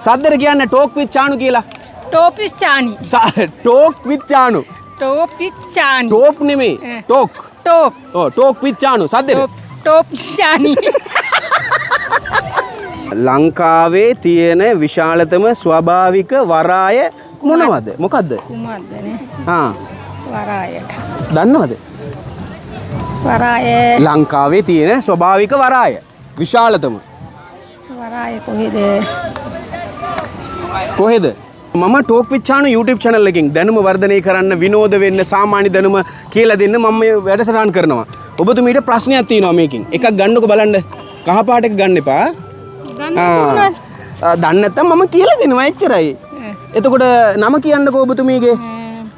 සද්දෙට කියන්නේ ටෝක් විත් චානු කියලා. ටෝපිස් චානි. Talk විත් චානු. ටෝපිස් චානි. Talk නෙමෙයි. ටෝක්. ටෝක්. ඔව් ටෝක් විත් චානු සද්දෙට. ටෝපිස් චානි. ලංකාවේ තියෙන විශාලතම ස්වභාවික වරාය මොනවද? මොකද්ද? කුමක්දනේ? ආ. වරාය. දන්නවද? වරාය. ලංකාවේ තියෙන ස්වභාවික වරාය විශාලතම. වරාය කොහෙද? කොහෙද? මම ටෝක් විත් චානු YouTube channel එකකින් දැනුම වර්ධනය කරන්න විනෝද වෙන්න සාමාන්‍ය දැනුම කියලා දෙන්න මම මේ වැඩසටහන් කරනවා. ඔබතුමීට ප්‍රශ්නයක් තියෙනවා මේකෙන්. එකක් ගන්නකො බලන්න. කහ පාට එක ගන්න එපා. දන්නේ නැත්නම් මම කියලා දෙනවා එච්චරයි. එතකොට නම කියන්නකෝ ඔබතුමීගේ.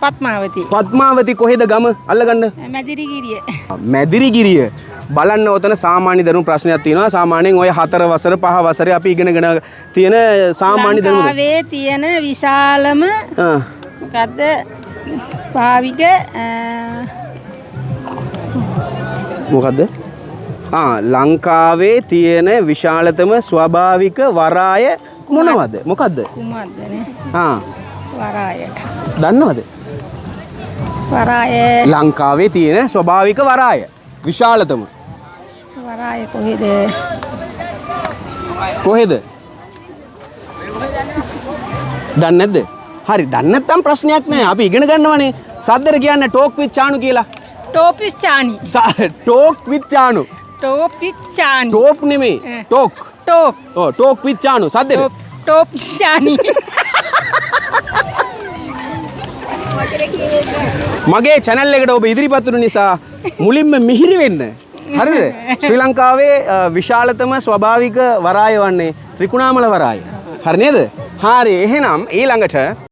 පත්මාවති. පත්මාවති කොහෙද ගම? අල්ලගන්න. මැදිරිගිරිය. මැදිරිගිරිය. බලන්න ඔතන සාමාන්‍ය දැනුම ප්‍රශ්නයක් තියෙනවා. සාමාන්‍යයෙන් ඔය 4 වසර 5 වසරේ අපි ඉගෙනගෙන තියෙන සාමාන්‍ය දැනුම. ලංකාවේ තියෙන විශාලම මොකද්ද? භාවික මොකද්ද? ලංකාවේ තියෙන විශාලතම ස්වභාවික වරාය මොනවද? මොකද්ද? කුමක්දනේ? වරාය. දන්නවද? වරාය. ලංකාවේ තියෙන ස්වභාවික වරාය විශාලතම. වරාය කොහෙද? කොහෙද? දන්නේ නැද්ද? හරි දන්නේ නැත්නම් ප්‍රශ්නයක් නෑ. අපි ඉගෙන ගන්නවනේ. සද්දෙට කියන්නේ ටෝක් විත් චානු කියලා. ටෝපිස් චානි. ටෝක් විත් චානු. ටෝපිස් චානි. ටෝක් නෙමෙයි. ටෝක්. ටෝක්. ඔව් ටෝක් විත් චානු සද්දෙට. ටෝපිස් චානි. මගේ channel එකට ඔබ ඉදිරිපත් වුණු නිසා මුලින්ම මිහිරි වෙන්න. හරිද? ශ්‍රී ලංකාවේ විශාලතම ස්වභාවික වරාය වන්නේ ත්‍රිකුණාමල වරාය. හරි නේද? හරි එහෙනම් ඊළඟට